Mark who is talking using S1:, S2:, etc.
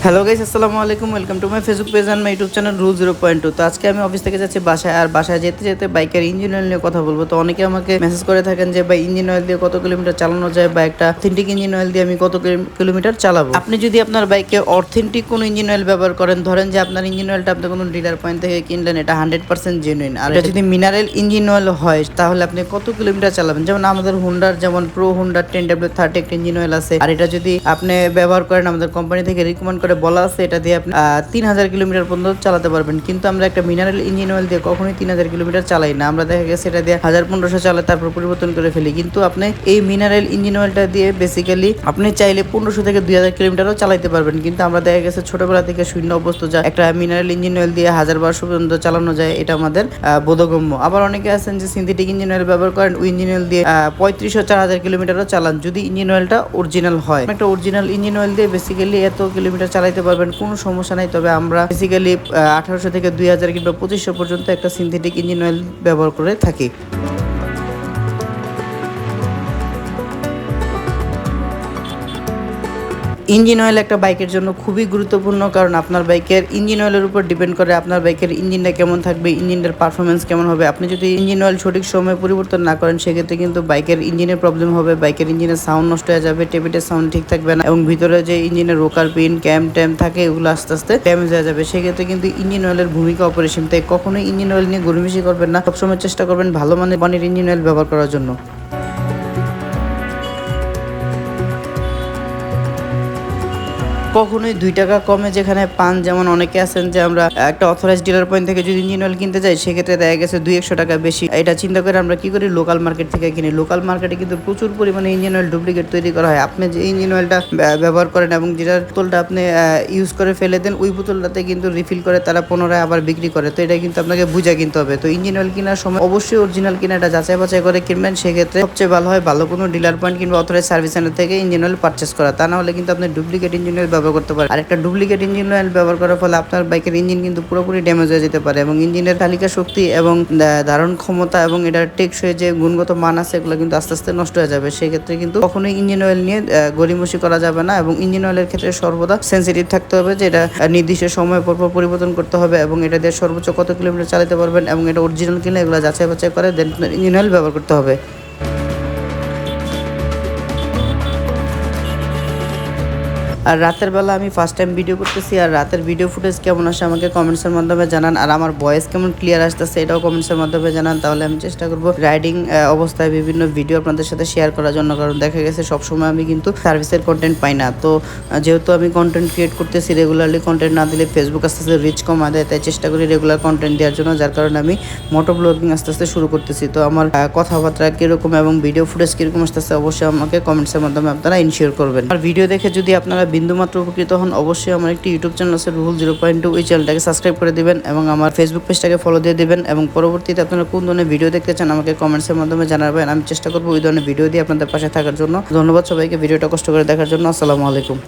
S1: Hello guys, আসসালামু আলাইকুম। Welcome to my Facebook page and my YouTube channel rule 0.2। তো আজকে আমি অফিস থেকে যাচ্ছি বাসায়, আর বাসায় যেতে যেতে বাইকের ইঞ্জিন অয়েল নিয়ে কথা বলবো। তো অনেকে আমাকে মেসেজ করে থাকেন যে ভাই, ইঞ্জিন অয়েল দিয়ে কত কিলোমিটার চালানো যায়, বা একটা অথেন্টিক ইঞ্জিন অয়েল দিয়ে আমি কত কিলোমিটার চালাবো। আপনি যদি আপনার বাইকে অথেন্টিক কোনো ইঞ্জিন অয়েল ব্যবহার করেন, ধরেন যে আপনার ইঞ্জিন অয়েলটা আপনি কোনো ডিলার পয়েন্ট থেকে কিনলেন, এটা 100% জেনুইন, আর এটা যদি মিনারেল ইঞ্জিন অয়েল হয়, তাহলে আপনি কত কিলোমিটার চালাবেন। যেমন আমাদের হুন্ডার, যেমন প্রো হুন্ডার 10W30 একটা ইঞ্জিন অয়েল আছে, আর এটা যদি আপনি ব্যবহার করেন, আমাদের কোম্পানি থেকে রিকমেন্ড করে বলা আছে এটা দিয়ে আপনি 3000 কিলোমিটার পর্যন্ত চালাতে পারবেন। কিন্তু আমরা একটা মিনারেল ইঞ্জিন অয়েল দিয়ে কখনোই 3000 কিলোমিটার চালাই না। আমরা দেখা গেছে এটা দিয়ে 1500 চালাই, তারপর পরিবর্তন করে ফেলি। কিন্তু আপনি এই মিনারেল ইঞ্জিন অয়েলটা দিয়ে বেসিক্যালি আপনি চাইলে 1500 থেকে 2000 কিলোমিটারও চালাতে পারবেন। কিন্তু আমরা দেখা গেছে ছোটবেলা থেকে শূন্য অভ্যস্ত, যা একটা মিনারেল ইঞ্জিন অয়েল দিয়ে 1000-1200 পর্যন্ত চালানো যায়, এটা আমাদের বোধগম্য। আবার অনেকে আছেন যে সিনথেটিক ইঞ্জিন অয়েল ব্যবহার করেন, ওই ইঞ্জিন অয়েল দিয়ে 3500-4000 কিলোমিটারও চালান, যদি ইঞ্জিন অয়েলটা অরিজিনাল হয়। একটা অরিজিনাল ইঞ্জিন অয়েল দিয়ে বেসিক্যালি এত কিলোমিটার চালাতে পারবেন, কোনো সমস্যা নাই। তবে আমরা বেসিক্যালি 1800 থেকে 2000 কিংবা 2500 পর্যন্ত একটা সিনথেটিক ইঞ্জিন অয়েল ব্যবহার করে থাকি। ইঞ্জিন অয়েল একটা বাইকের জন্য খুবই গুরুত্বপূর্ণ, কারণ আপনার বাইকের ইঞ্জিন অয়েলের উপর ডিপেন্ড করে আপনার বাইকের ইঞ্জিনটা কেমন থাকবে, ইঞ্জিনের পারফরমেন্স কেমন হবে। আপনি যদি ইঞ্জিন অয়েল সঠিক সময়ে পরিবর্তন না করেন, সেক্ষেত্রে কিন্তু বাইকের ইঞ্জিনের প্রবলেম হবে, বাইকের ইঞ্জিনের সাউন্ড নষ্ট হয়ে যাবে, টেবিটের সাউন্ড ঠিক থাকবে না, এবং ভিতরে যে ইঞ্জিনের রোকার পিন, ক্যাম ট্যাম থাকে, এগুলো আস্তে আস্তে ড্যামেজ হয়ে যাবে। সেক্ষেত্রে কিন্তু ইঞ্জিন অয়েলের ভূমিকা অপরিসীম। তাই কখনোই ইঞ্জিন অয়েল নিয়ে গড়িমসি করবেন না, সবসময় চেষ্টা করবেন ভালো মানের ইঞ্জিন অয়েল ব্যবহার করার জন্য। কখনোই 2 টাকা কমে যেখানে পান, যেমন অনেকে আছেন যে আমরা একটা অথরাইজড ডিলার পয়েন্ট থেকে যদি ইঞ্জিন অয়েল কিনতে যাই, সেক্ষেত্রে দেখা গেছে 200 টাকা বেশি। এটা চিন্তা করে আমরা কি করি, লোকাল মার্কেট থেকে কিনি। লোকাল মার্কেটে কিন্তু প্রচুর পরিমাণে ইঞ্জিন অয়েল ডুপ্লিকেট তৈরি করা হয়। আপনি যে ইঞ্জিন অয়েলটা ব্যবহার করেন এবং যেটার বোতলটা আপনি ইউজ করে ফেলে দেন, ওই বোতলটাতে কিন্তু রিফিল করে তারা পুনরায় আবার বিক্রি করে। তো এটা কিন্তু আপনাকে বুঝে কিনতে হবে। তো ইঞ্জিন অয়েল কেনার সময় অবশ্যই অরিজিনাল কিনা, এটা যাচাই বাছাই করে কিনবেন। সেক্ষেত্রে সবচেয়ে ভালো হয় ভালো কোনো ডিলার পয়েন্ট কিংবা অথরাইজ সার্ভিস সেন্টার থেকে ইঞ্জিন অয়েল পারচেস করা। তা না হলে কিন্তু আপনি ডুপ্লিকেট ইঞ্জিন অয়েল ব্যবহার করতে পারেন। আর একটা ডুপ্লিকেট ইঞ্জিন অয়েল ব্যবহার করার ফলে আপনার বাইকের ইঞ্জিন কিন্তু পুরোপুরি ড্যামেজ হয়ে যেতে পারে, এবং ইঞ্জিনের চালিকা শক্তি এবং ধারণ ক্ষমতা এবং এটার টেকসই যে গুণগত মান আছে, এগুলো কিন্তু আস্তে আস্তে নষ্ট হয়ে যাবে। সেক্ষেত্রে কিন্তু কখনোই ইঞ্জিন অয়েল নিয়ে গড়িমসি করা যাবে না, এবং ইঞ্জিন অয়েলের ক্ষেত্রে সর্বদা সেন্সিটিভ থাকতে হবে যে এটা নির্দিষ্ট সময় পর পরিবর্তন করতে হবে, এবং এটা দিয়ে সর্বোচ্চ কত কিলোমিটার চালাতে পারবেন, এবং এটা অরিজিনাল কিনা এগুলো যাচাই বাছাই করে দেন ইঞ্জিন অয়েল ব্যবহার করতে হবে। আর রাতের বেলা আমি ফার্স্ট টাইম ভিডিও করতেছি, আর রাতের ভিডিও ফুটেজ কেমন আসে আমাকে কমেন্টসের মাধ্যমে জানান, আর আমার ভয়েস কেমন ক্লিয়ার আসতেছে এটাও কমেন্টসের মাধ্যমে জানান। তাহলে আমি চেষ্টা করব রাইডিং অবস্থায় বিভিন্ন ভিডিও আপনাদের সাথে শেয়ার করার জন্য, কারণ দেখা গেছে সবসময় আমি কিন্তু সার্ভিসের কন্টেন্ট পাই না। তো যেহেতু আমি কন্টেন্ট ক্রিয়েট করতেছি, রেগুলারলি কন্টেন্ট না দিলে ফেসবুক আস্তে আস্তে রিচ কমা দেয়, তাই চেষ্টা করি রেগুলার কন্টেন্ট দেওয়ার জন্য, যার কারণে আমি মোটো ব্লগিং আস্তে আস্তে শুরু করতেছি। তো আমার কথাবার্তা কীরকম এবং ভিডিও ফুটেজ কীরকম আসতেছে অবশ্যই আমাকে কমেন্টসের মাধ্যমে আপনারা ইনশিওর করবেন। আর ভিডিও দেখে যদি আপনারা বিন্দুমাত্র উপকৃত হন, অবশ্যই আমার একটি ইউটিউব চ্যানেল আছে রুল 0.2, ওই চ্যানেলটাকে সাবস্ক্রাইব করে দিবেন, এবং আমার ফেসবুক পেজটাকে ফলো দিয়ে দিবেন। এবং পরবর্তীতে আপনারা কোন ধরনের ভিডিও দেখতে চান আমাকে কমেন্টসের মাধ্যমে জানাবেন। আমি চেষ্টা করবো ওই ধরনের ভিডিও দিয়ে আপনাদের পাশে থাকার জন্য। ধন্যবাদ সবাইকে ভিডিওটা কষ্ট করে দেখার জন্য। আসসালামু আলাইকুম।